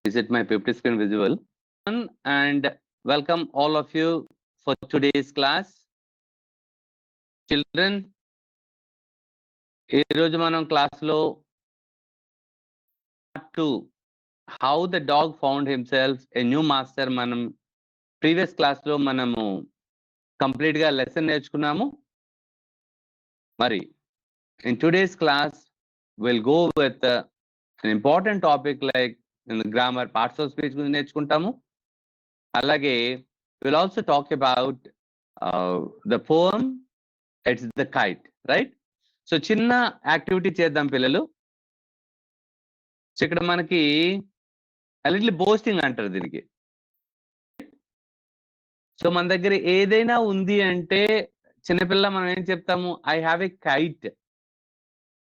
Is it my 50 screen visible? And welcome all of you for today's class. Children, ఈ రోజు మనం క్లాస్లో to how the dog found himself a new master మనం previous క్లాస్లో మనము కంప్లీట్గా లెసన్ నేర్చుకున్నాము. మరి in today's class we'll go with an important topic like in the grammar, parts of speech గురించి నేర్చుకుంటాము. అలాగే we'll also talk about the poem It's the Kite, right? So చిన్న యాక్టివిటీ చేద్దాం పిల్లలు. సో ఇక్కడ మనకి లిటిల్ బోస్టింగ్ అంటారు దీనికి. సో మన దగ్గర ఏదైనా ఉంది అంటే చిన్నపిల్ల మనం ఏం చెప్తాము, I have a kite.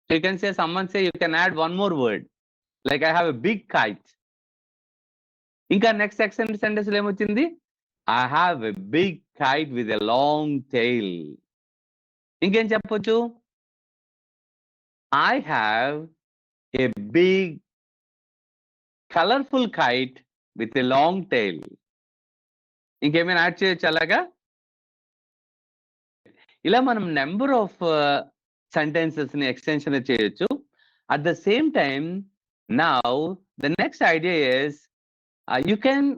You can say summon say you can add one more word like I have a big kite. ఇంకా నెక్స్ట్ సెంటెన్స్ ఏమొచ్చింది, I have a big kite with a long tail. ఇంకేం చెప్పొచ్చు, I have a big colorful kite with a long tail. ఇంకేమైనా add చేయొచ్చు అలాగా. ఇలా మనం number of sentences ని ఎక్స్టెన్షన్ చేయొచ్చు. At the same time now the next idea is you can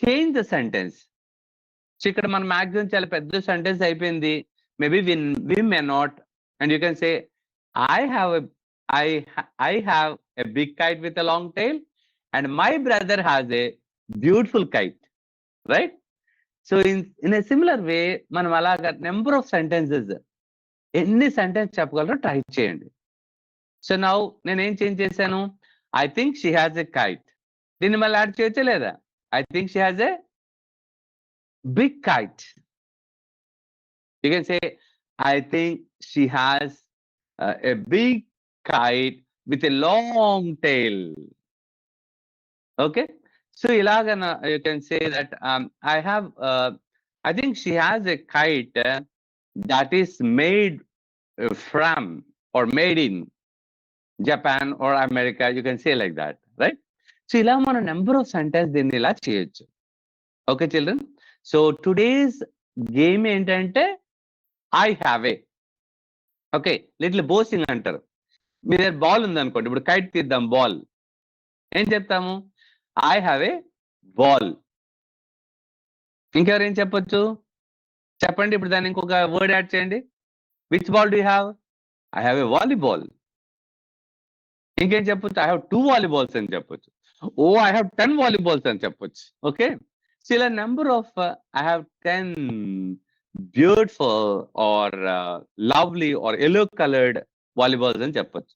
change the sentence. So ఇక్కడ మన మ్యాక్సిమం చాలా పెద్ద సెంటెన్స్ అయిపోయింది, maybe we may not, and you can say I have a big kite with a long tail and my brother has a beautiful kite, right? So in a similar way మనం అలాగా number of sentences ఎన్ని sentence చెప్పగలరో try చేయండి. So now నేనేం change చేశాను, I think she has a kite. దీన్ని మళ్ళీ add చేయొచ్చా లేదా, I think she has a big kite. You can say I think she has a big kite with a long tail. Okay, so ilagana you can say that I think she has a kite that is made from or made in Japan or America. You can say like that, right? So ila mana number of sentence dinni ila cheyochu. Okay children, so today's game entante I have a, okay, little boasting అంటారు. మీ దగ్గర ball ఉంది అనుకోండి, ఇప్పుడు kite తీద్దాం, ball ఏం చెప్తాము, I have A ball. ఇంకెవరేం చెప్పొచ్చు చెప్పండి, ఇప్పుడు దాన్ని ఇంకొక వర్డ్ యాడ్ చేయండి. Which ball do have, I have A volleyball. ఇంకేం చెప్పొచ్చు, ఐ హ్యావ్ 2 వాలీబాల్స్ అని చెప్పొచ్చు. ఓ ఐ హ్యావ్ 10 వాలీబాల్స్ అని చెప్పొచ్చు. ఓకే, సో ఇలా number of I have 10 beautiful or lovely or yellow colored volleyballs అని చెప్పొచ్చు.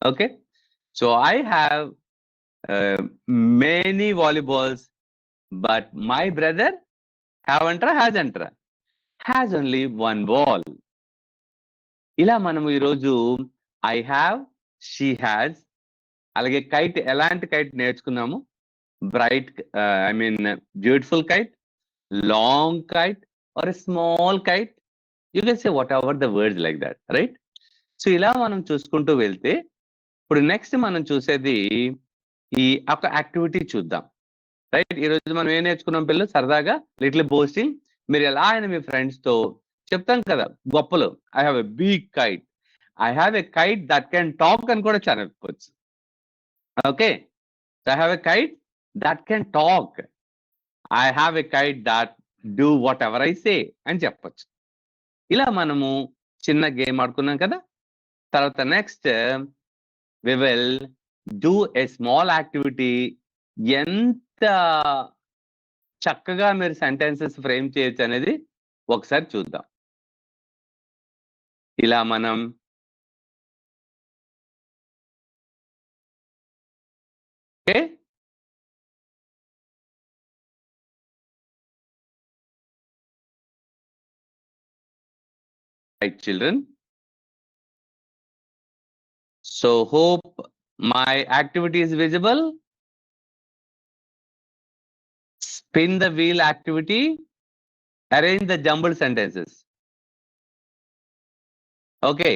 Okay, so I have many volleyballs but my brother have అంటారా హ్యాజ్ అంటారా, హ్యాజ్ ఓన్లీ 1 ball. ఇలా మనము ఈరోజు ఐ హ్యావ్, షీ హ్యాజ్, అలాగే kite, ఎలాంటి కైట్ నేర్చుకున్నాము, bright I mean beautiful kite, long kite or a small kite. You can say whatever the words like that, right? So ఇలా మనం చూసుకుంటూ వెళ్తే ఇప్పుడు నెక్స్ట్ మనం చూసేది ఈ ఒక యాక్టివిటీ చూద్దాం, రైట్? ఈరోజు మనం ఏం నేర్చుకున్నాం పిల్లలు, సరదాగా లిటిల్ బోస్టింగ్. మీరు ఎలా అయినా మీ ఫ్రెండ్స్ తో చెప్తాం కదా గొప్పలు, I have a big kite, I have a kite that can talk అని కూడా చెప్పవచ్చు. Okay, I have a kite that can talk, I have a kite that do whatever I say అని చెప్పొచ్చు. ఇలా మనము చిన్న గేమ్ ఆడుకున్నాం కదా. తర్వాత next we will do a small activity. ఎంత చక్కగా మీరు సెంటెన్సెస్ ఫ్రేమ్ చేయొచ్చు అనేది ఒకసారి చూద్దాం. ఇలా మనం okay, right children, so hope my activity is visible. Spin the wheel activity, arrange the jumbled sentences. Okay,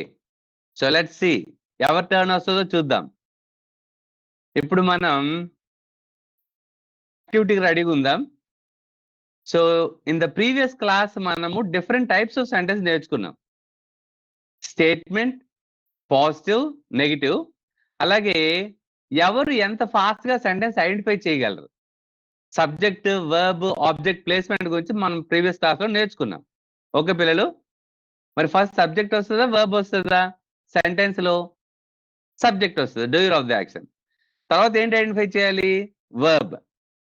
so let's see ఎవరి టర్న్ వస్తుందో చూద్దాం. ఇప్పుడు మనం యాక్టివిటీకి రెడీగా ఉందాం. So in the previous class మనము డిఫరెంట్ టైప్స్ ఆఫ్ సెంటెన్స్ నేర్చుకున్నాం. Statement, positive, negative. అలాగే ఎవరు ఎంత ఫాస్ట్ గా సెంటెన్స్ ఐడెంటిఫై చేయగలరు, సబ్జెక్ట్, వర్బ్, ఆబ్జెక్ట్ ప్లేస్మెంట్ గురించి మనం ప్రీవియస్ క్లాస్ లో నేర్చుకున్నాం. ఓకే పిల్లలు, మరి ఫస్ట్ సబ్జెక్ట్ వస్తుందా వర్బ్ వస్తుందా? సెంటెన్స్ లో సబ్జెక్ట్ వస్తుంది, డూయర్ ఆఫ్ ది యాక్షన్. తర్వాత ఏంటి ఐడెంటిఫై చేయాలి? Verb,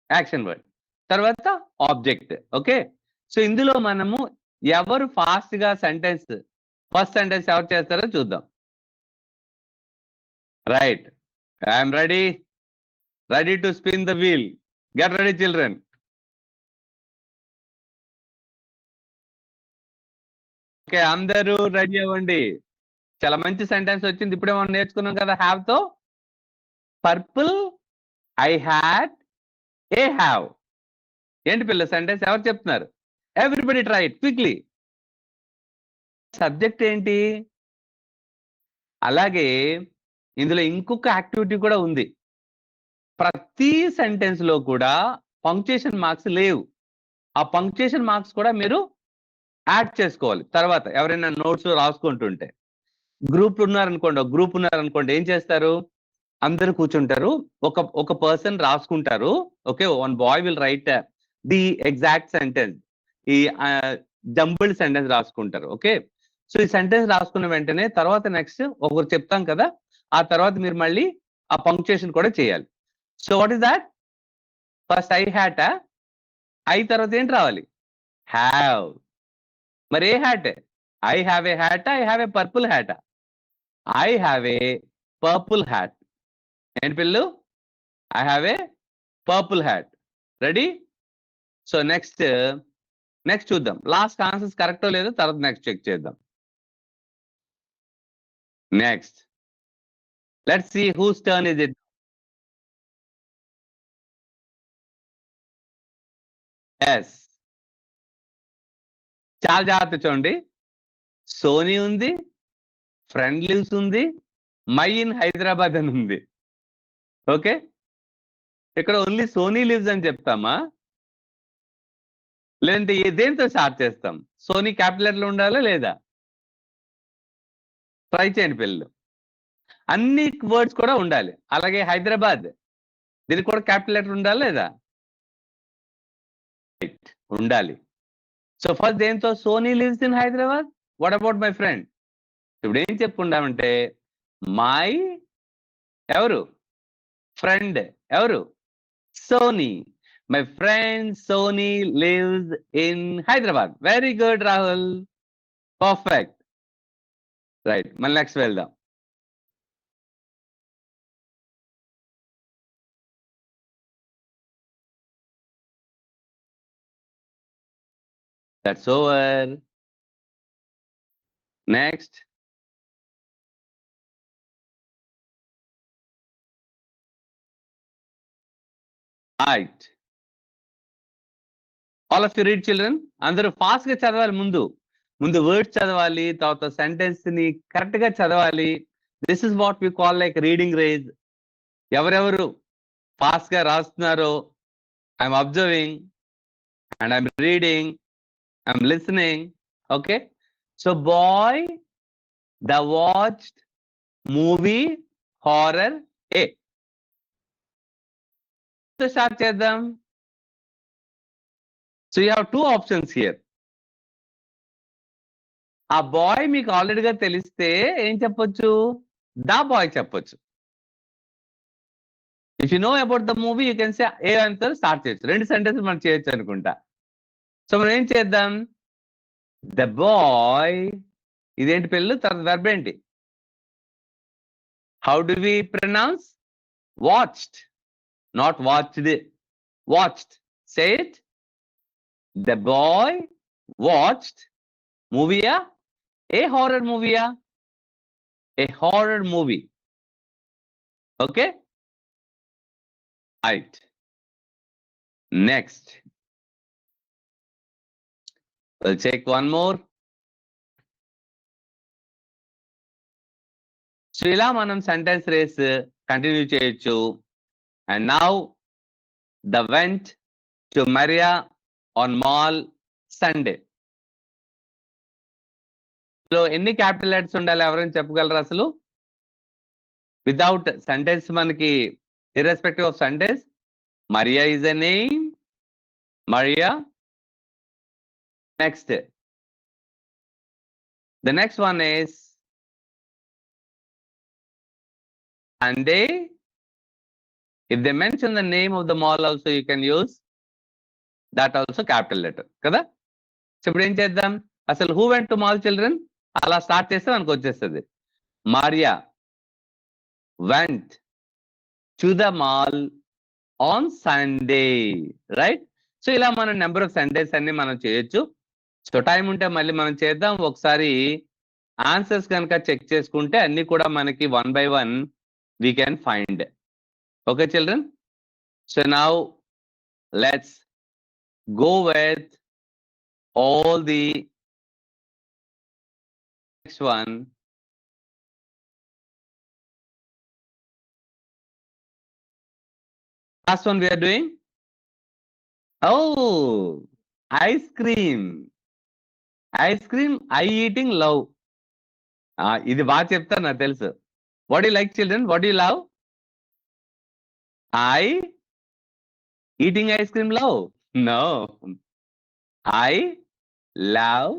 action word. తర్వాత ఆబ్జెక్ట్. ఓకే, సో ఇందులో మనము ఎవరు ఫాస్ట్ గా సెంటెన్స్, ఫస్ట్ సెంటెన్స్ ఎవరు చేస్తారో చూద్దాం. Right, I'm ready to spin the wheel. Get ready children. Okay, అందరూ రెడీ అవ్వండి. చాలా మంచి సెంటెన్స్ వచ్చింది, ఇప్పుడే మనం నేర్చుకున్నాం కదా హ్యావ్ తో. Purple I had a have. ఏంటి పిల్ల సెంటెన్స్ ఎవరు చెప్తున్నారు? Everybody try it quickly. Subject ఏంటి? అలాగే ఇందులో ఇంకొక యాక్టివిటీ కూడా ఉంది. ప్రతి సెంటెన్స్ లో కూడా పంక్చుయేషన్ మార్క్స్ లేవు. ఆ పంక్చుయేషన్ మార్క్స్ కూడా మీరు యాడ్ చేసుకోవాలి. తర్వాత ఎవరైనా నోట్స్ రాసుకుంటుంటే గ్రూప్ ఉన్నారనుకోండి, ఏం చేస్తారు? అందరూ కూర్చుంటారు, ఒక పర్సన్ రాసుకుంటారు. Okay, one boy will write the exact sentence. ఈ జంబుల్డ్ సెంటెన్స్ రాసుకుంటారు. ఓకే, సో ఈ సెంటెన్స్ రాసుకున్న వెంటనే తర్వాత నెక్స్ట్ ఒకరు చెప్తాం కదా, ఆ తర్వాత మీరు మళ్ళీ ఆ పంక్చుయేషన్ కూడా చేయాలి. So what is that? First I hat, I తర్వాత ఏంటి రావాలి? హ్యావ్. మరి a hat? I have a hat, I have a purple hat. I have a purple hat. ఏంటి పిల్లలు? I have a purple hat. Ready? So next చూద్దాం. Last answers కరెక్టో లేదో తర్వాత నెక్స్ట్ చెక్ చేద్దాం. Next let's see whose turn is it. Yes, చాలా జాగ్రత్త చూడండి. సోనీ ఉంది, ఫ్రెండ్ లివ్స్ ఉంది, మై ఇన్ హైదరాబాద్ అని ఉంది. ఓకే, ఇక్కడ ఓన్లీ సోనీ లివ్స్ అని చెప్తామా, లేదంటే దేంతో స్టార్ట్ చేస్తాం? సోనీ క్యాపిటల్ లెటర్ ఉండాలా లేదా? ట్రై చేయండి పిల్లలు. అన్ని వర్డ్స్ కూడా ఉండాలి. అలాగే హైదరాబాద్, దీనికి కూడా క్యాపిటల్ లెటర్ ఉండాలా లేదా? ఉండాలి. సో ఫస్ట్ దేంతో? Sony lives in Hyderabad. What about my friend? ఇప్పుడు ఏం చెప్పుకుంటామంటే మై ఎవరు? ఫ్రెండ్ ఎవరు? Sony. My friend Sony lives in Hyderabad. Very good Rahul, perfect. Right, మళ్ళీ నెక్స్ట్ వెళ్దాం. That's over. Next. Right. All of you read children. అందరూ ఫాస్ట్ గా చదవాలి. ముందు వర్డ్స్ చదవాలి, తర్వాత సెంటెన్స్ ని కరెక్ట్ గా చదవాలి. This is what we call like reading race. ఎవరెవరు ఫాస్ట్ గా రాస్తున్నారో I'm observing and I'm reading, I'm listening. Okay, so boy the watched movie horror a. Start చేద్దాం. So you have 2 options here. ఆ boy మీకు ఆల్రెడీగా తెలిస్తే ఏం చెప్పొచ్చు? ద బాయ్ చెప్పొచ్చు. If you know about the movie you can say a answer start చేయొచ్చు. 2 sentence మనం చేయొచ్చు అనుకుంటా. సో మనం ఏం చేద్దాం? ద బాయ్, ఇదేంటి పిల్లలు? తర్వాత వెర్బ్ ఏంటి? How do we pronounce? Watched, not watched. Watched. Say it. The boy watched మూవీయా? ఏ హారర్ మూవీయా? A horror movie. Okay, right. Next, we'll check one more. So ఇలా మనం సెంటెన్స్ రేస్ కంటిన్యూ చేయొచ్చు. And now the went to Maria on mall Sunday. So ఎన్ని capital letters ఉండాలి, ఎవరైనా చెప్పగలరా అసలు? వితౌట్ సండేస్ మనకి irrespective of Sundays, Maria is a name. Maria. Next. The next one is Sunday. If they mention the name of the mall also, you can use that also capital letter. Kada? So ఇప్పుడు ఏం చేద్దాం, అసలు who went to mall children అలా start చేస్తే మనకు వచ్చేస్తుంది. Maria went to the mall on Sunday, right? So ఇలా మనం నెంబర్ ఆఫ్ సండేస్ అన్ని మనం చేయొచ్చు. సో టైం ఉంటే మళ్ళీ మనం చేద్దాం. ఒకసారి ఆన్సర్స్ కనుక చెక్ చేసుకుంటే అన్ని కూడా మనకి 1 by 1 we can find. Okay children, so now let's go with all the next one. Last one we are doing, oh, ice cream. Ice cream, I eating, love. ఇది బాగా చెప్తారు నాకు తెలుసు. What do you like children? What do you love? I eating ice cream, love? No. I love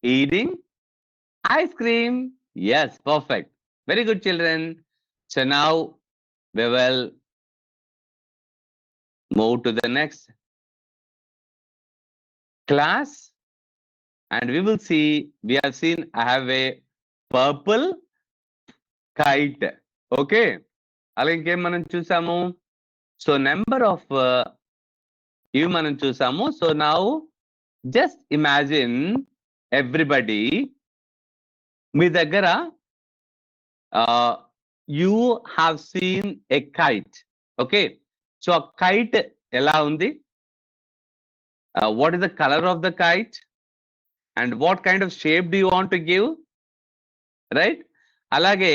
eating ice cream. Yes, perfect. Very good children. So now we will move to the next class and we will see, we have seen I have a purple kite. Okay, అలాగే ఇంకేం మనం చూసాము, so number of ఇవి మనం చూసాము. So now just imagine everybody, మీ దగ్గర you have seen a kite. Okay, so ఆ కైట్ ఎలా ఉంది, what is the colour of the kite and what kind of shape do you want to give, right? అలాగే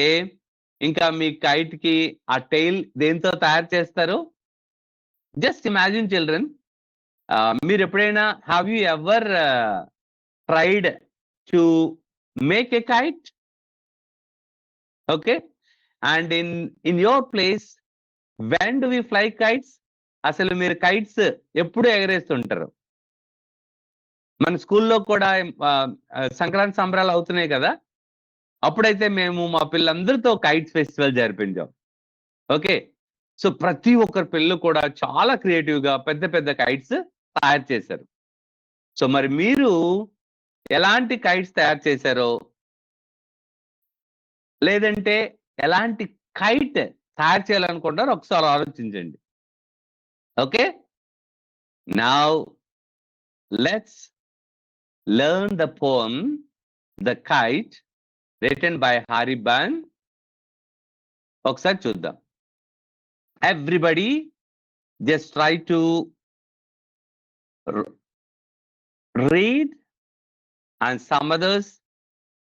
ఇంకా మీ kite కి ఆ టైల్ దేంతో తయారు చేస్తారు? జస్ట్ ఇమాజిన్ చిల్డ్రన్, మీరు ఎప్పుడైనా have you ever tried to make a kite? Okay, and in your place when do we fly kites? అసలు మీరు కైట్స్ ఎప్పుడు ఎగరేస్తుంటారు? మన స్కూల్లో కూడా సంక్రాంతి సంబరాలు అవుతున్నాయి కదా, అప్పుడైతే మేము మా పిల్లలందరితో కైట్స్ ఫెస్టివల్ జరిపించాం. ఓకే, సో ప్రతి ఒక్కరి పిల్లలు కూడా చాలా క్రియేటివ్గా పెద్ద పెద్ద కైట్స్ తయారు చేశారు. సో మరి మీరు ఎలాంటి కైట్స్ తయారు చేశారో, లేదంటే ఎలాంటి కైట్ తయారు చేయాలనుకుంటారో ఒకసారి ఆలోచించండి. Okay, now let's learn the poem the kite written by Hariban. ఒకసారి చూద్దాం. Everybody just try to read, and some others,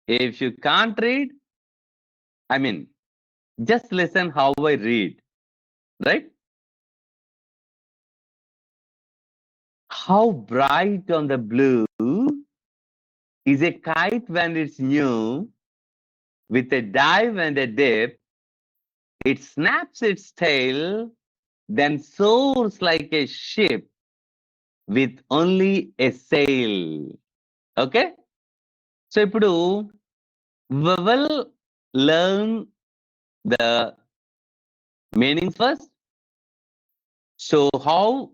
if you can't read, I mean, just listen how I read, right? How bright on the blue is a kite when it's new. With a dive and a dip, it snaps its tail, then soars like a ship with only a sail. Okay? So ఇప్పుడు we will learn the meanings first. So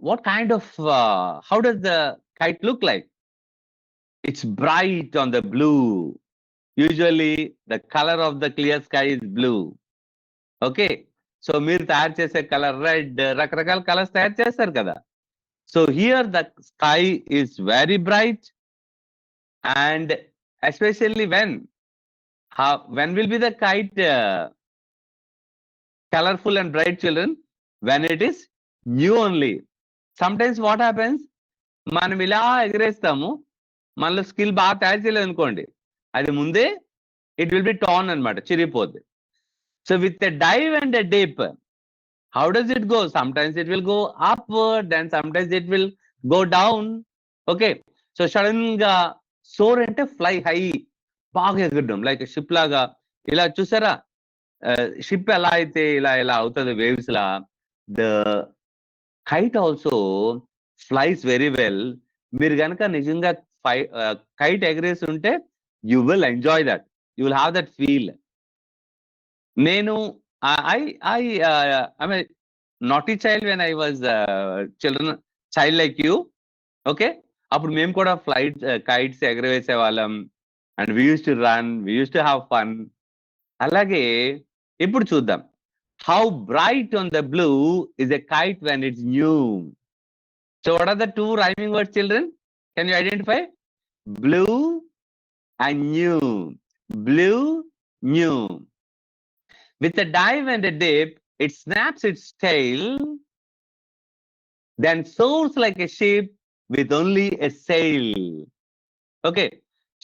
what kind of, how does the kite look like? It's bright on the blue. Usually the color of the clear sky is blue. Okay, so మీరు తయారు చేసే colour red, రకరకాల colours తయారు చేస్తారు కదా. So here the sky is very bright, and especially when will be the kite colorful and bright children? When it is new only. Sometimes what happens, మనం ఇలా ఎగరేస్తాము, మనలో స్కిల్ బాగా తయారు చేయలేదు అనుకోండి, అది ముందే ఇట్ విల్ బి టాన్ అనమాట, చిరిగిపోద్ది. So with a dive and a dip How does it go? Sometimes it will go upward, then sometimes it will go down. Okay, so sudden గా soar అంటే fly high, బాగా ఎగరడం, like ship లాగా. ఇలా చూసారా, ship ఎలా అయితే ఇలా ఇలా అవుతుంది వేవ్స్ లా, the kite also flies very well. మీరు కనుక నిజంగా కైట్ ఎగరేసి ఉంటే you will enjoy that, you will have that feel. నేను I I I naughty child when I was child like you. Okay, అప్పుడు మేము కూడా కైట్స్ ఎగరవేసే వాళ్ళం, and we use to run, we use to have fun. అలాగే ఇప్పుడు చూద్దాం, how bright on the blue is a kite when it's new. So what are the two rhyming words children? Can you identify? Blue and new. Blue, new. With a dive and a dip, it snaps its tail, then soars like a ship with only a sail. Okay,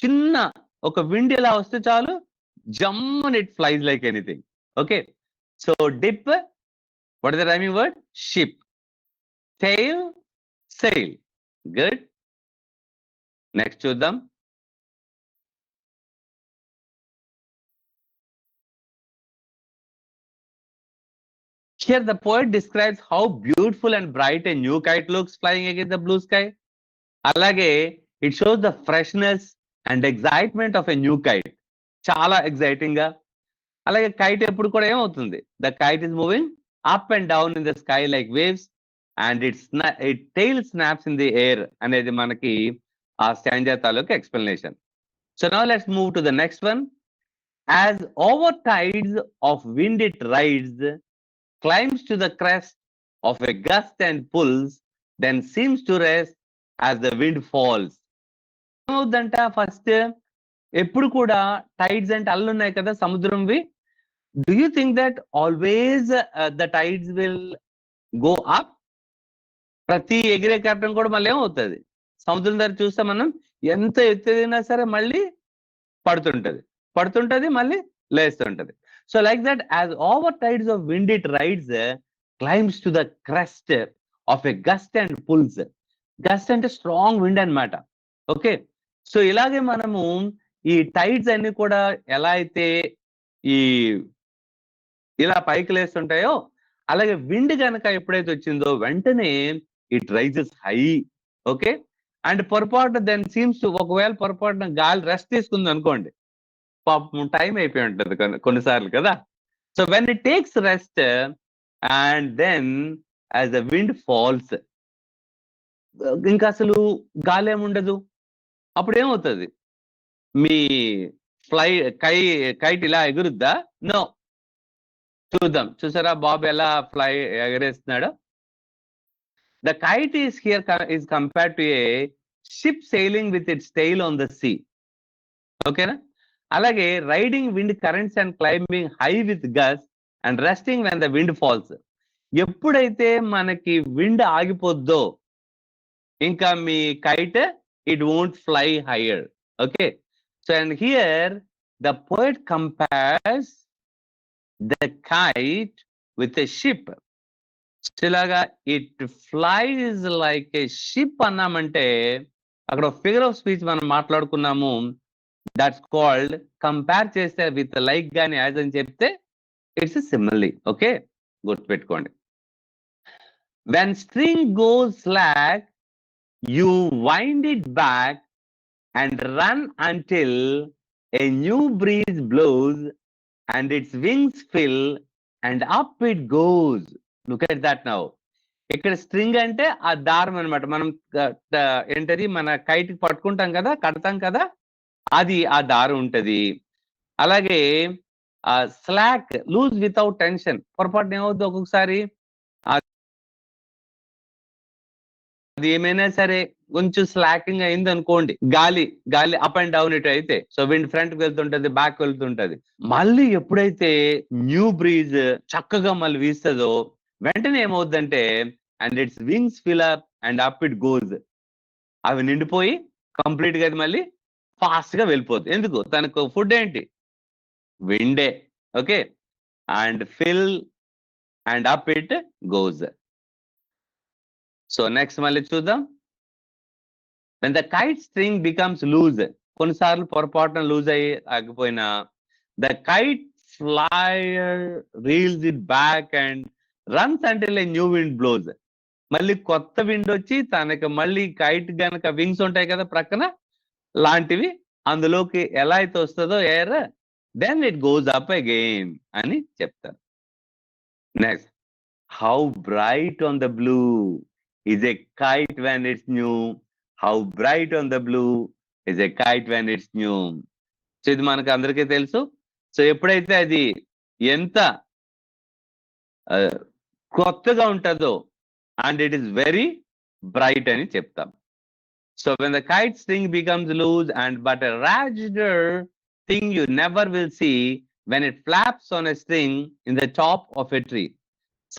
చిన్న ఒక wind ఇలా వస్తే చాలు, jump and it flies like anything. Okay, so dip, what is the rhyming word? Ship. Tail, sail. Good. Next చూద్దాం. Here the poet describes how beautiful and bright a new kite looks flying against the blue sky. అలాగే it shows the freshness and excitement of a new kite. చాలా exciting గా. అలాగే kite ఎప్పుడు కూడా ఏమవుతుంది? The kite is moving up and down in the sky like waves, and its tail snaps in the air అనేది మనకి ఆ stanza తాలూకు explanation. So now let's move to the next one. As over tides of wind it rides, climbs to the crest of a gust and pulls, then seems to rest as the wind falls. ఏమవుద్దంట? First ఎప్పుడు కూడా tides అంటే అల్లు ఉన్నాయి కదా సముద్రంవి. Do you think that always the tides will go up? ప్రతి ఎగిరే కెప్టెన్ కూడా మళ్ళీ ఏమవుతుంది? సముద్రం దగ్గర చూస్తే మనం ఎంత ఎత్తుదినా సరే మళ్ళీ పడుతుంటది మళ్ళీ లేస్తుంటది. So like that, as over tides of wind it rides, climbs to the crest of a gust and pulls. Gust అంటే స్ట్రాంగ్ విండ్ అన్నమాట. ఓకే, సో ఇలాగే మనము ఈ టైడ్స్ అన్ని కూడా ఎలా అయితే ఈ ఇలా పైకి లేస్తుంటాయో, అలాగే విండ్ కనుక ఎప్పుడైతే వచ్చిందో వెంటనే it rises high. Okay, and పొరపాటు దెన్ సీమ్స్ టు, ఒకవేళ పొరపాటున గాలి రెస్ట్ తీసుకుంది అనుకోండి, పాపం టైం అయిపోయి ఉంటుంది కొన్నిసార్లు కదా. So when it takes rest and then as the wind falls, ఇంకా అసలు గాలి ఏముండదు. అప్పుడు ఏమవుతుంది? మీ కైట్ ఇలా ఎగురుద్దా? నో. చూద్దాం, చూసారా బాబు ఎలా ఎగరేస్తున్నాడో. The kite is here is compared to a ship sailing with its tail on the sea. ఓకేనా? అలాగే riding wind currents and climbing high with gusts and resting when the wind falls. ఎప్పుడైతే మనకి wind ఆగిపోద్దో ఇంకా మీ kite it won't fly higher. Okay, so and here the poet compares the kite with a ship. ఇలాగా it flies like a ship అన్నామంటే అక్కడ figure of speech మనం మాట్లాడుకున్నాము. దట్స్ కాల్డ్, కంపేర్ చేస్తే విత్ లైక్ గాని యాజ్ అని చెప్తే it's similarly. Okay, గుర్తుపెట్టుకోండి. When string goes slack you wind it back and run until A new breeze blows and its wings fill and up it goes. Look at that now. ఇక్కడ string అంటే ఆ దారం అనమాట. మనం ఏంటది, మన kite పట్టుకుంటాం కదా, కడతాం కదా, అది ఆ దారం ఉంటది. అలాగే స్లాక్, లూజ్ వితౌట్ టెన్షన్. పొరపాటున ఏమవుతుంది ఒక్కొక్కసారి, అది ఏమైనా సరే కొంచెం స్లాకింగ్ అయింది అనుకోండి, గాలి అప్ అండ్ డౌన్ ఇటు అయితే, సో విండ్ ఫ్రంట్ వెళ్తుంటది, బ్యాక్ వెళ్తుంటది. మళ్ళీ ఎప్పుడైతే న్యూ బ్రీజ్ చక్కగా మళ్ళీ వీస్తుందో వెంటనే ఏమవుద్దంటే and its wings fill up and up it goes. అవి నిండిపోయి కంప్లీట్ గా అది మళ్ళీ ఫాస్ట్ గా వెళ్ళిపోతుంది. ఎందుకు? తనకు ఫుడ్ ఏంటి? విండే. Okay, and fill and up it goes. So next మళ్ళీ చూద్దాం. When the kite string becomes loose, కొన్నిసార్లు పొరపాటున లూజ్ అయ్యి ఆగిపోయినా, the kite flyer reels it back and runs until a new wind blows. మళ్ళీ కొత్త విండ్ వచ్చి తనకి మళ్ళీ కైట్ గనక వింగ్స్ ఉంటాయి కదా ప్రక్కన, లాంటివి అందులోకి ఎలా అయితే వస్తుందో air, then it goes up again అని చెప్తారు. Next, how bright on the blue is a kite when it's new. How bright on the blue is a kite when it's new. So ఇది మనకు అందరికీ తెలుసు. సో ఎప్పుడైతే అది ఎంత కొత్తగా ఉంటుందో and it is very bright అని చెప్తాం. So when the kite string becomes loose and but a raggeder thing you never will see when it flaps on a string in the top of a tree.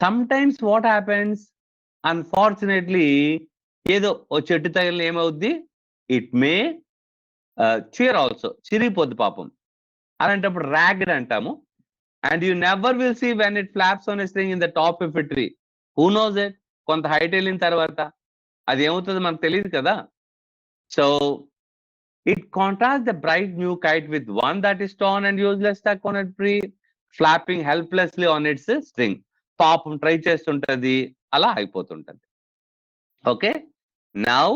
Sometimes what happens, unfortunately, ఏదో ఓ చెట్టు తగిలిన ఏమవుద్ది, it may cheer also, చిరిగిపోద్ది పాపం. అలాంటప్పుడు ragged అంటాము. And you never will see when it flaps on a string in the top of a tree. Who knows it? కొంత height వెళ్ళిన తర్వాత అది ఏమవుతుంది మనకు తెలియదు కదా. So it contrast the bright new kite with one that is torn and useless stuck on a tree, flapping helplessly on its string. పాపం try చేస్తుంటది, అలా అయిపోతుంటది. Okay, now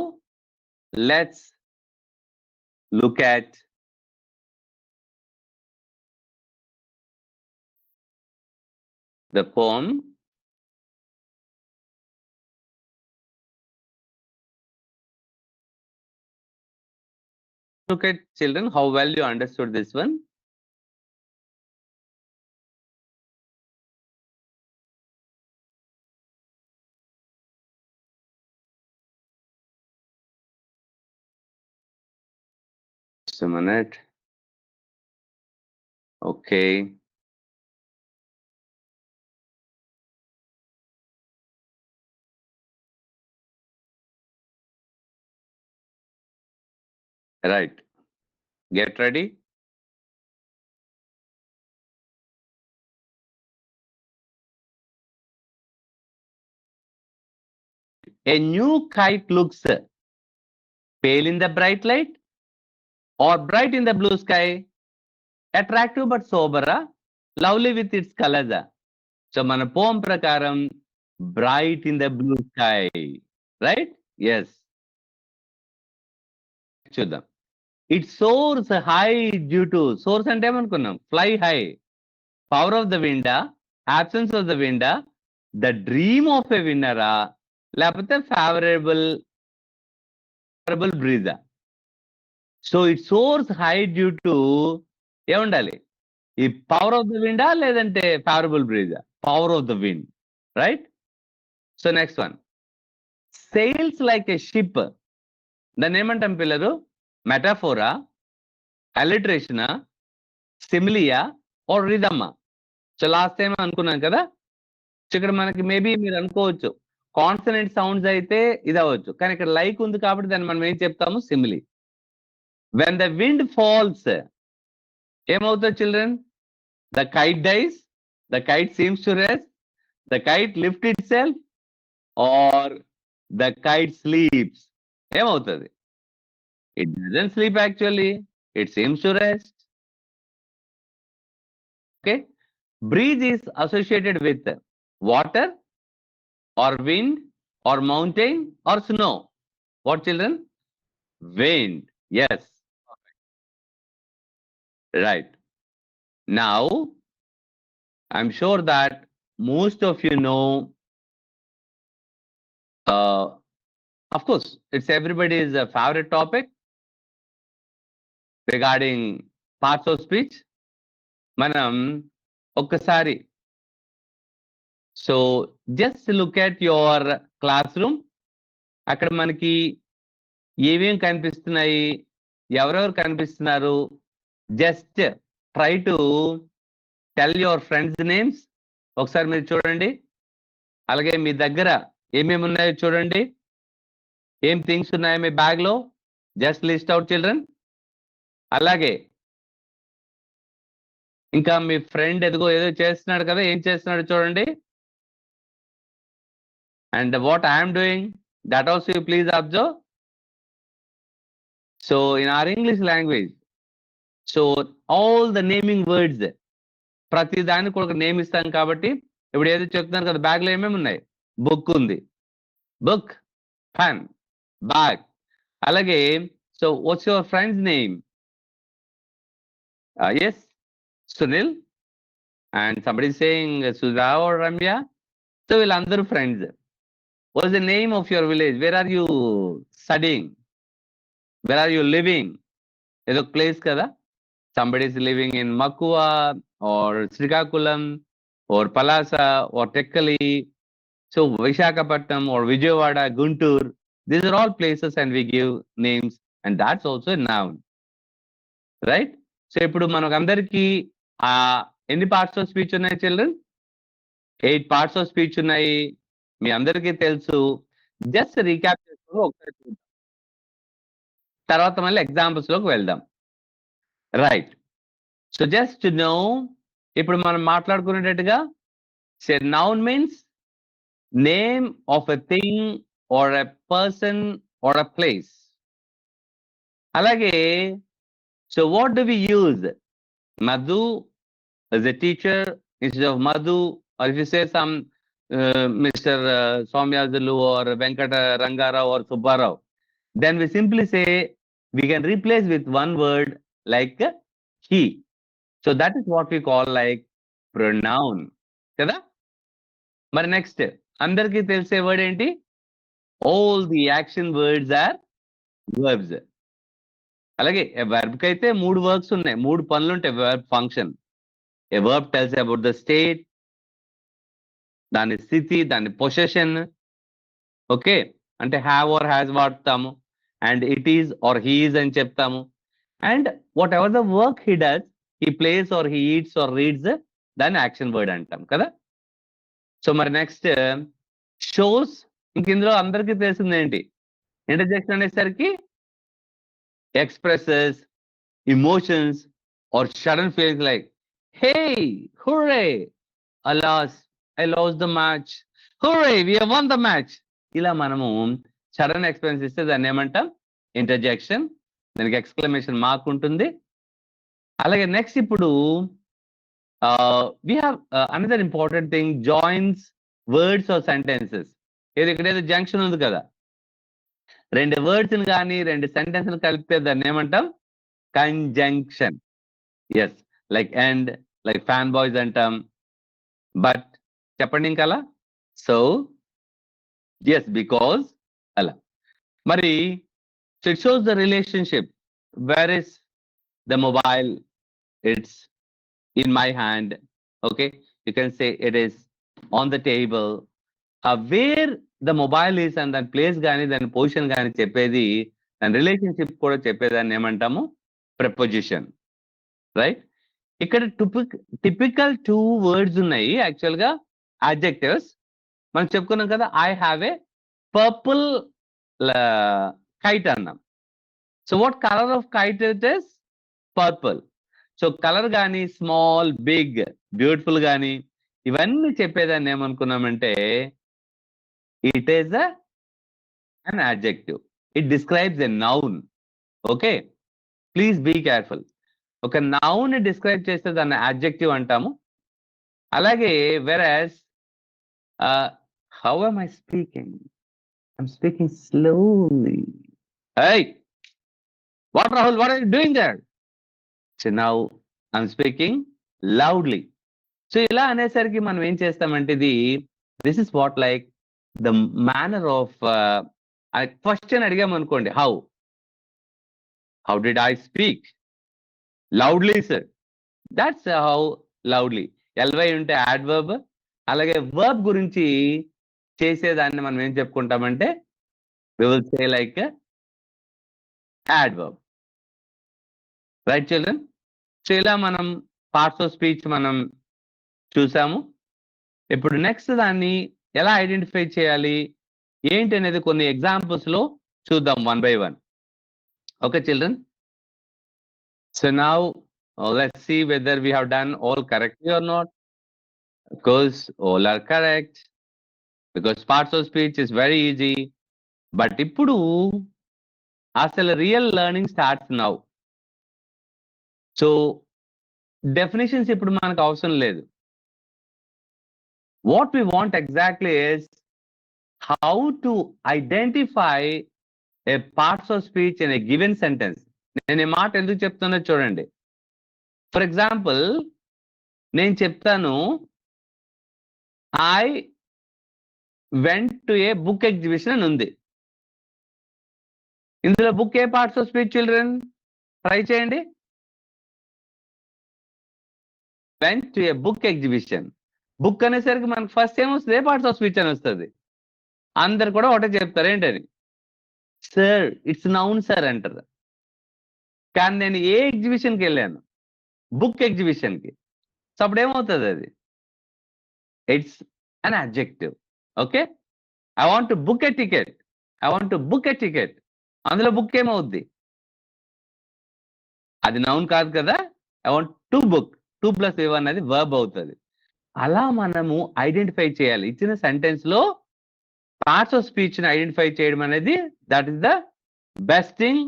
let's look at the poem. Look at children, how well you understood this one. Just a minute. Okay. Right. Get ready. A new kite looks pale in the bright light or bright in the blue sky, attractive but sober, lovely with its colors. So మన poem ప్రకారం bright in the blue sky, right? Yes. చూద్దాం. It soars high due to, soars అంటే ఏమనుకున్నాం, fly high, power of the wind, absence of the wind, the dream of a winner, లేకపోతే favorable breeze. So it source high due to ఏముండాలి, ఈ power of the విండా లేదంటే favourable Brezza? Power of the wind, right? So next one, sails like a ship. దాన్ని ఏమంటాం పిల్లలు? మెటాఫోరా, అలిటరేషనా, similia are రిథమా? So last time అనుకున్నాం కదా. So ఇక్కడ మనకి మేబీ మీరు అనుకోవచ్చు కాన్సనెంట్ సౌండ్స్ అయితే ఇది అవ్వచ్చు, కానీ ఇక్కడ లైక్ ఉంది కాబట్టి దాన్ని మనం ఏం చెప్తాము? Simile. When the wind falls, ఏమవుతుంది children? The kite dies, the kite seems to rest, the kite lifts itself, or the kite sleeps. ఏమవుతుంది? It doesn't sleep actually, it seems to rest. Okay, breeze is associated with water or wind or mountain or snow. What children? Wind. Yes. Right. Now, I'm sure that most of you know, of course, it's everybody's favorite topic regarding parts of speech. Manam okkasari. So, just look at your classroom. అక్కడ మనకి ఏమేం కనిపిస్తున్నాయి, ఎవరెవరు కనిపిస్తున్నారు, just try to tell your friends names. ఒకసారి మీరు చూడండి. అలాగే మీ దగ్గర ఏమేమి ఉన్నాయో చూడండి, ఏం థింగ్స్ ఉన్నాయో మీ బ్యాగ్ లో, జస్ట్ లిస్ట్ అవుట్ చిల్డ్రన్. అలాగే ఇంకా మీ ఫ్రెండ్ ఎదుగో ఏదో చేస్తున్నాడు కదా, ఏం చేస్తున్నాడు చూడండి. And what I am doing, that also you please observe. So in our English language, so all the naming words, ప్రతి దానికి ఒక నేమ్ ఇస్తాం కాబట్టి ఇప్పుడు ఏదో చెప్తున్నాను కదా, బ్యాగ్ లో ఏమేమి ఉన్నాయి, బుక్ ఉంది, బుక్, పెన్, బ్యాగ్. అలాగే so what's your friend's name? Yes, Sunil, and somebody saying Sudha or Ramya. So వీళ్ళందరూ friends. What's the name of your village? Where are you studying? Where are you living? ఏదో place కదా, somebody is living in Makua or Srikakulam or Palasa or Tekkali, so Visakhapatnam or Vijayawada, Guntur, these are all places and we give names, and that's also a noun, right? So ఇప్పుడు మనకు అందరికి ఎన్ని parts of speech ఉన్నాయి children? 8 parts of speech ఉన్నాయి, మీ అందరికీ తెలుసు. Just recap చేసుకుని ఒకసారి చూద్దాం, తర్వాత మళ్ళీ ఎగ్జాంపుల్స్ లోకి వెళ్దాం. రైట్, సో జస్ట్ నో, ఇప్పుడు మనం మాట్లాడుకునేటట్టుగా say noun means name of a thing or a person or a place. అలాగే so what do we use? Madhu as a teacher instead of Madhu, or if you say some Mr. Soumyajulu or Venkata Rangarao or Subbarao, then we simply say we can replace with one word like he. So that is what we call like pronoun. Kada? But next, అందరికీ తెలిసే word ఏంటి? All the action words are verbs. అలాగే verb కి అయితే 3 works ఉన్నాయి, 3 పనులు ఉంటాయి verb function. A verb tells about the state, దాని స్థితి, దాని పొసెషన్. ఓకే, అంటే హ్యావ్ ఆర్ హ్యాస్ వాడతాము, and it is or he is అని చెప్తాము. And whatever the work he does, he plays or he eats or reads, దాన్ని action word అంటాం కదా. సో మరి నెక్స్ట్ షోస్, ఇంక ఇందులో అందరికీ తెలిసింది ఏంటి? ఇంటర్జెక్షన్ అనేసరికి expresses emotions or sudden feelings like hey, hurray, alas, I lost the match, hooray, we have won the match. ఇలా మనము సడన్ ఎక్స్పీరియన్స్ ఇస్తే దాన్ని ఏమంటాం? ఇంటర్జెక్షన్. దానికి ఎక్స్క్లమేషన్ మార్క్ ఉంటుంది. అలాగే నెక్స్ట్ ఇప్పుడు we have another important thing, joins words or sentences. ఇక్కడ ఏదో జంక్షన్ ఉంది కదా, 2 words ని కానీ 2 sentences కలిపితే దాన్ని ఏమంటాం? Conjunction. Yes, like and, like fan boys అంటాం. బట్ చెప్పండి ఇంకా అలా. సో ఎస్, బికాజ్ అలా. మరి it shows the relationship. Where is the mobile? It's in my hand. Okay, you can say it is on the table. Where the mobile is and దాని place కానీ దాని position కానీ చెప్పేది, దాని relationship కూడా చెప్పేదాన్ని ఏమంటాము? ప్రిపోజిషన్. రైట్, ఇక్కడ టిపికల్ 2 words ఉన్నాయి యాక్చువల్ గా, adjectives. మనం చెప్పుకున్నాం కదా, I have a purple kite అన్నాం. So what colour of kite it is? Purple. So colour కానీ, స్మాల్, బిగ్, బ్యూటిఫుల్ కానీ ఇవన్నీ చెప్పేదాన్ని ఏమనుకున్నామంటే it is an adjective. It describes a noun. Okay, please be careful. ఒక నౌన్ డిస్క్రైబ్ చేస్తే దాన్ని adjective అంటాము. అలాగే whereas how am I speaking? I'm speaking slowly. Hey, what Rahul, what are you doing there? So now I'm speaking loudly. So ఇలా అనేసరికి మనం ఏం చేస్తామంటే ఇది, this is what like the manner of question అడిగాం అనుకోండి, how did I speak? Loudly sir. That's how loudly. ly ఉంటే adverb. అలాగే వర్బ్ గురించి చేసేదాన్ని మనం ఏం చెప్పుకుంటామంటే we will say like adverb. Right children? So ఇలా మనం పార్ట్స్ ఆఫ్ స్పీచ్ మనం చూసాము. ఇప్పుడు నెక్స్ట్ దాన్ని ఎలా ఐడెంటిఫై చేయాలి ఏంటి అనేది కొన్ని ఎగ్జాంపుల్స్ లో చూద్దాం, 1 by 1. Okay children? So now let's see whether we have done all correctly or not. Of course, all are correct. because parts of speech is very easy. But ఇప్పుడు అసలు real learning starts now. So definitions ఇప్పుడు మనకు అవసరం లేదు. What we want exactly is how to identify a parts of speech in a given sentence. నేను ఈ మాట ఎందుకు చెప్తున్నా చూడండి. ఫర్ ఎగ్జాంపుల్ నేను చెప్తాను, I went to a book exhibition అని ఉంది. ఇందులో బుక్ ఏ parts of speech children? Try చేయండి. Went to a book exhibition. Book అనేసరికి మనకు ఫస్ట్ ఏమొస్తుంది? ఏ పార్ట్స్ ఆఫ్ స్పీచ్ అని వస్తుంది. అందరు కూడా ఒకటే చెప్తారు, ఏంటని? సార్, ఇట్స్ నౌన్ సార్ అంటారు. కానీ నేను ఏ ఎగ్జిబిషన్కి వెళ్ళాను? బుక్ ఎగ్జిబిషన్కి. సో అప్పుడు ఏమవుతుంది అది? It's an adjective. Okay, I want to book a ticket. I want to book a ticket. అందులో బుక్ ఏమవుద్ది? అది నౌన్ కాదు కదా. I want to book. 2+A1 అనేది వర్బ్ అవుతుంది. అలా మనము ఐడెంటిఫై చేయాలి. ఇచ్చిన సెంటెన్స్ లో పార్ట్స్ ఆఫ్ స్పీచ్ ని ఐడెంటిఫై చేయడం అనేది that is the best thing,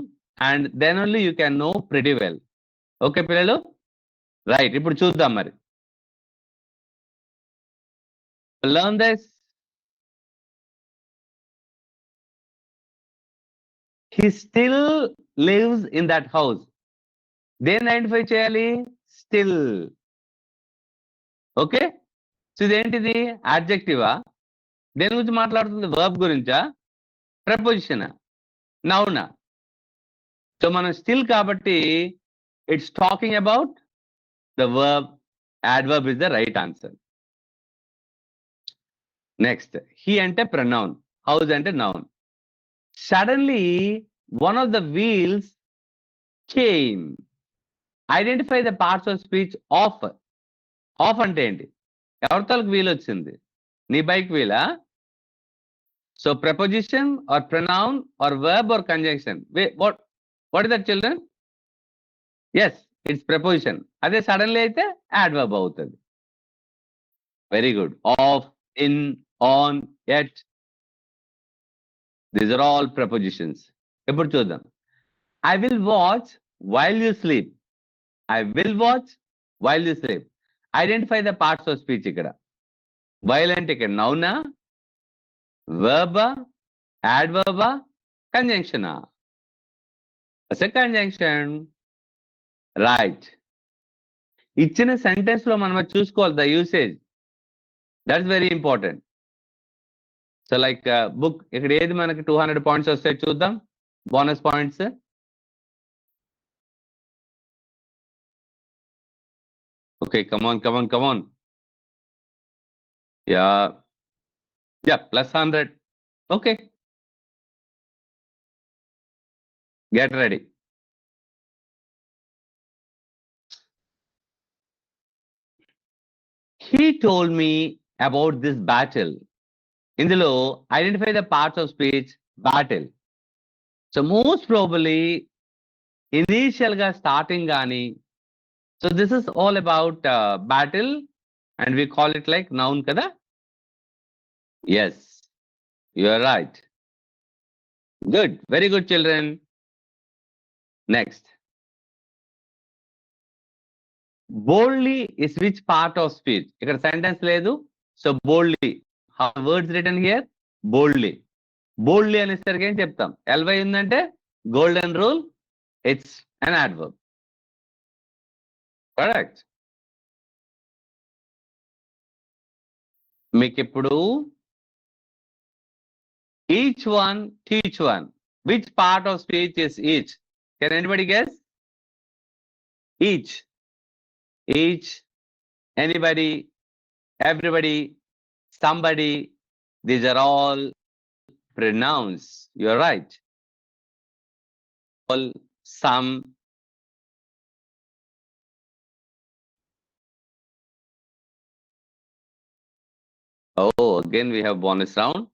and then only you can know pretty well. Okay పిల్లలు, రైట్. ఇప్పుడు చూద్దాం మరి. Learn this. He still lives in that house. దేన్ని ఐడెంటిఫై చేయాలి? స్టిల్. ఓకే, సో ఇదేంటిది? అడ్జెక్టివా? దేని గురించి మాట్లాడుతుంది? వర్బ్ గురించా? ప్రపోజిషనా? నౌనా? సో మనం స్టిల్ కాబట్టి it's talking about the verb. adverb is the right answer. Next, he అంటే pronoun, house అంటే noun. Suddenly one of the wheels came. Identify the parts of speech of. Of అంటే ఏంటి? ఎవరితోకి wheel వచ్చింది? నీ bike వీలా? So preposition or pronoun or verb or conjunction? What is that children? Yes, it's preposition. అదే suddenly అయితే adverb అవుతుంది. Very good. Of, in, on, at, these are all prepositions. ఇప్పుడు చూద్దాం. I will watch while you sleep. I will watch while you sleep. Identify the parts of speech. ఇక్కడ while అంటే ఇక్కడ నౌనా, వర్బా, యాడ్వర్బా, కంజంక్షనా? కంజంక్షన్. రైట్. ఇచ్చిన సెంటెన్స్ లో మనం చూసుకోవాలి the usage. That's very important. So like book, ఇక్కడ ఏది మనకి 200 పాయింట్స్ వస్తాయి చూద్దాం. Bonus points. Okay, come on. Yeah, +100. Okay, get ready. He told me about this battle. ఇందులో identify the parts of speech. Battle. So most probably initial గా starting కానీ. So this is all about battle and we call it like noun కదా. Yes, you are right. Good, very good children. Next, boldly is which part of speech? ఇక్కడ sentence లేదు. So boldly, how words written here? Boldly. Boldly అనేసరికి ఏం చెప్తాం? LY ఉందంటే golden rule, it's an adverb. Correct. మీకు ఇప్పుడు each one, teach one. Which part of speech is each? Can anybody guess? Each, anybody, everybody, somebody, these are all pronouns. You're right. All, some. Oh, again we have bonus round.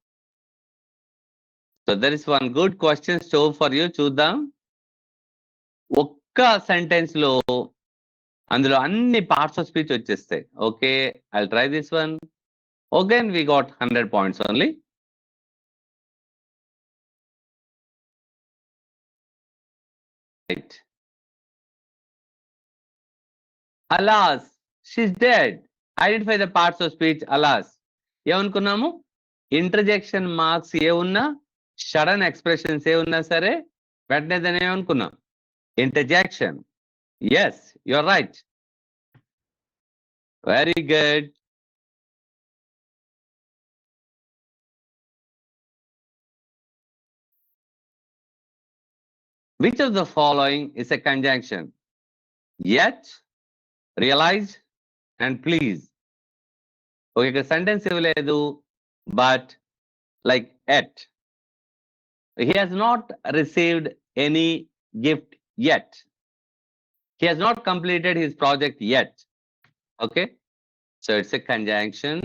So there is one good question show for you. చూద్దాం. ఒక్క sentence లో అందులో అన్ని parts of speech వచ్చేస్తాయి. Okay, I try this one. Again, we got 100 points only. Right. Alas, she's dead. Identify the parts of speech. Alas. ఏమనుకున్నాము? Interjection marks ఏ ఉన్నా, sudden expressions ఏ ఉన్నా సరే వెంటనే దాన్ని ఏమనుకున్నాం? Interjection. Yes, your right. Very good. Which of the following is a conjunction? Yet, realize, and please. Okay, ఇక్కడ సెంటెన్స్ ఇవ్వలేదు, but like at. He has not received any gift yet. He has not completed his project yet. Okay, so it's a conjunction.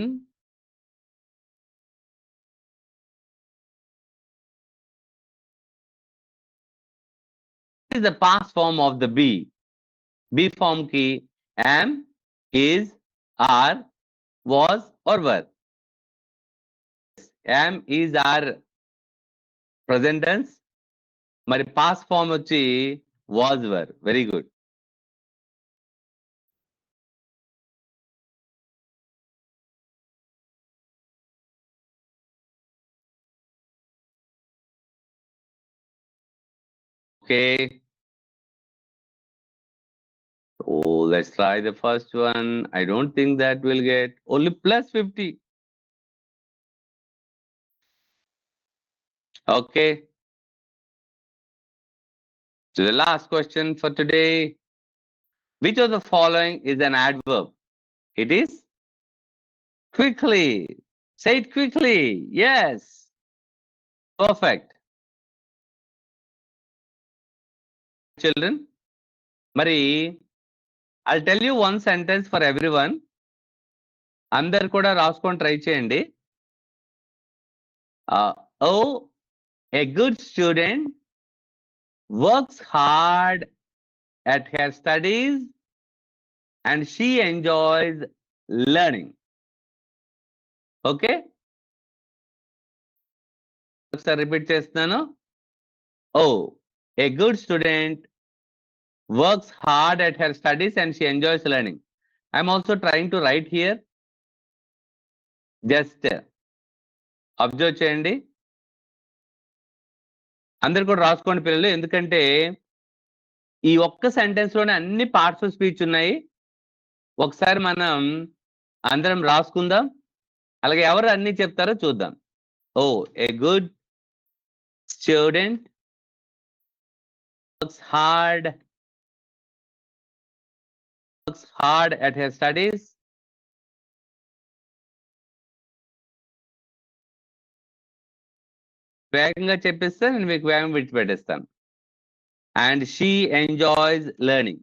This is the past form of the be. Be form ki am, is, are, was or were. Am, is, are present tense. మరి past form వచ్చి was, were. Very good. Okay. Oh, let's try the first one. I don't think that will get only plus 50. Okay. So the last question for today. Which of the following is an adverb? It is quickly. Say it quickly. Yes. Perfect. Children, Mari, I'll tell you one sentence for everyone. అందరు కూడా రాసుకొని try చేయండి. Oh, a good student works hard at her studies and she enjoys learning. Okay? ఒకసారి repeat చేస్తున్నాను. Oh, a good student works hard at her studies and she enjoys learning. I'm also trying to write here. Just observe చేయండి. అందరు కూడా రాసుకోండి పిల్లలు, ఎందుకంటే ఈ ఒక్క సెంటెన్స్ లోనే అన్ని పార్ట్స్ ఆఫ్ స్పీచ్ ఉన్నాయి. ఒకసారి మనం అందరం రాసుకుందాం, అలాగే ఎవరు అన్ని చెప్తారో చూద్దాం. Oh, a good student works hard at her studies. వేగంగా చెప్పిస్తే నేను మీకు వేగం విడిచిపెట్టేస్తాను. And she enjoys learning.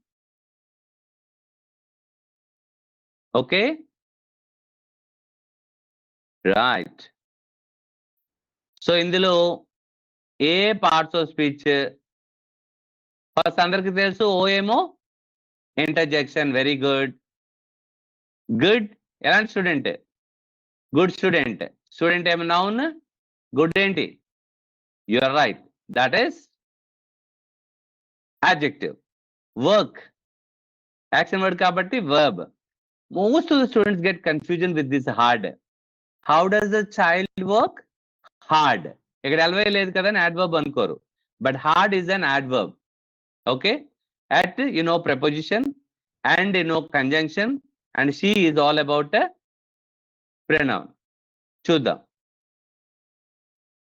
Okay? Right. So ఇందులో ఏ పార్ట్స్ ఆఫ్ స్పీచ్? ఫస్ట్ అందరికి తెలుసు, ఓ ఏమో ఇంటర్జెక్షన్. Very good. గుడ్ ఎలాంటి స్టూడెంట్? Good student. స్టూడెంట్ ఏమో నౌన్, గుడ్ ఏంటి? You are right, that is adjective. Work, action word kabatti verb. Most of the students get confusion with this hard. How does the child work? Hard. ఇక్కడ LY లేదు కదా అని adverb అనుకోరు, but hard is an adverb. Okay, at preposition and conjunction, and she is all about a pronoun. చూద్దాం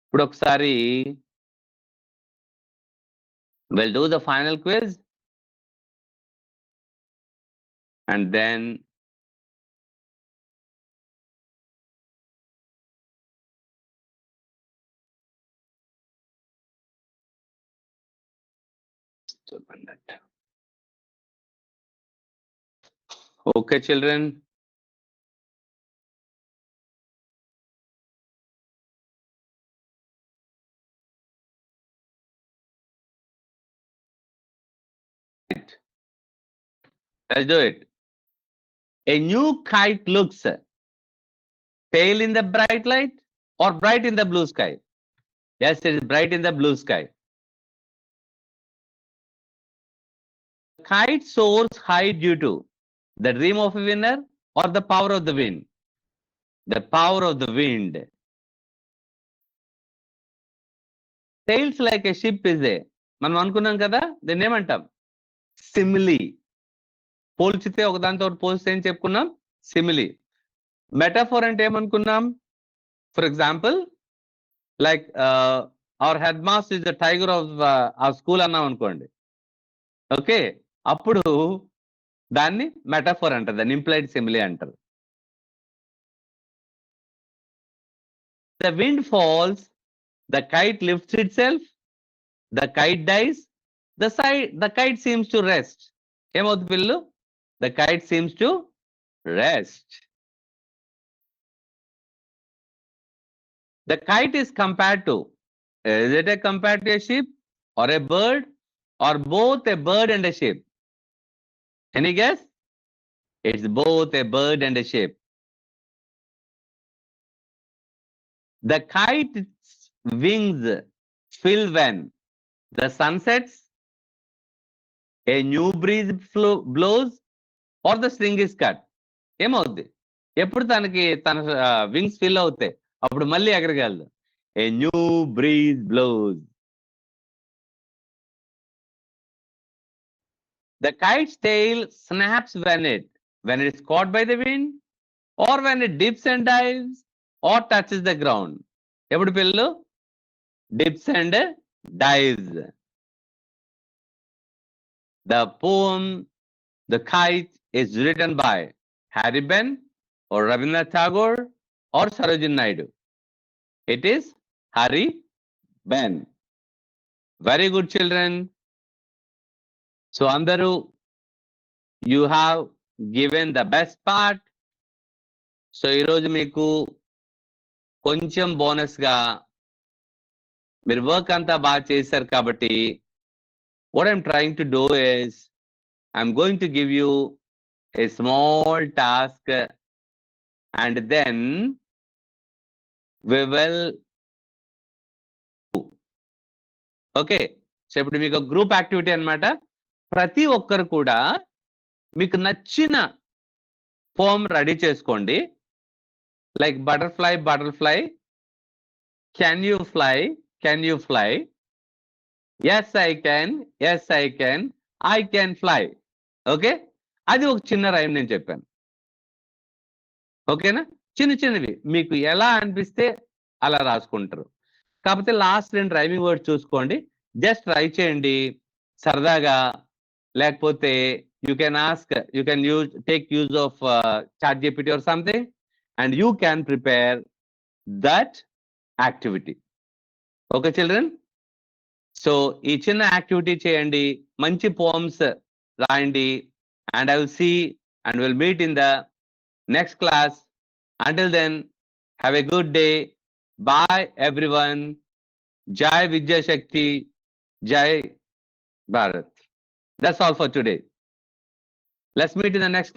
ఇప్పుడు ఒకసారి. We'll do the final quiz and then okay children, let's do it. A new kite looks Pale in the bright light or bright in the blue sky? Yes, it is bright in the blue sky. Kite soars high due to the dream of a winner or the power of the wind? The power of the wind. Sails like a ship is a, మనం అనుకున్నాం కదా, దీన్ని ఏమంటాం? Simile. పోల్చితే ఒకదానితో పోల్చితే ఏం చెప్పుకున్నాం? సిమిలీ. మెటాఫోర్ అంటే ఏమనుకున్నాం? For example like our head master is the tiger of a school అన్నాం అనుకోండి. ఓకే, అప్పుడు దాన్ని మెటాఫోర్ అంటారు, దాన్ని ఇంప్లైడ్ సిమిలీ అంటారు. The wind falls, the kite lifts itself, the kite dies, the kite seems to rest. ఏమవుతుంది పిల్లలు? The kite seems to rest. The kite is compared to, is it a compared to a sheep or a bird or both a bird and a sheep? Any guess? It's both a bird and a sheep. The kite's wings fill when the sun sets, a new breeze blows, or the string is cut. ఏమవుద్ది? ఎప్పుడు తన wings fill అవుతాయి అప్పుడు మళ్ళీ ఎగరగలదు. A new breeze blows. The kite's tail snaps when it is caught by the wind or when it dips and dives or touches the ground. ఎప్పుడు పిల్లలు? Dips and dives. The poem The Kite is written by Harry Ben or Rabindranath Tagore or Sarojini Naidu. It is Harry Ben. Very good, children. So Andaru, you have given the best part. So ఈరోజు మీకు కొంచెం bonus గా మీరు work అంతా బాగా చేశారు కాబట్టి what I'm trying to do is I'm going to give you a small task and then we will okay. So ఇప్పుడు మీకు గ్రూప్ యాక్టివిటీ అన్నమాట. ప్రతి ఒక్కరు కూడా మీకు నచ్చిన పోమ్ రెడీ చేసుకోండి. Like butterfly butterfly, can you fly, can you fly, yes I can, yes I can, I can fly. Okay, అది ఒక చిన్న రైమ్ నేను చెప్పాను. ఓకేనా? చిన్న చిన్నవి మీకు ఎలా అనిపిస్తే అలా రాసుకుంటారు. కాకపోతే లాస్ట్ 2 రైమింగ్ వర్డ్స్ చూసుకోండి, జస్ట్ ట్రై చేయండి సరదాగా. లేకపోతే you can ask, you can take use of ChatGPT or something and you can prepare that activity. Okay children? So ఈ చిన్న యాక్టివిటీ చేయండి, మంచి పోమ్స్ రాయండి, and I will see and we'll meet in the next class. Until then, have a good day. Bye everyone. Jai Vidya Shakti, Jai Bharat. That's all for today. Let's meet in the next class.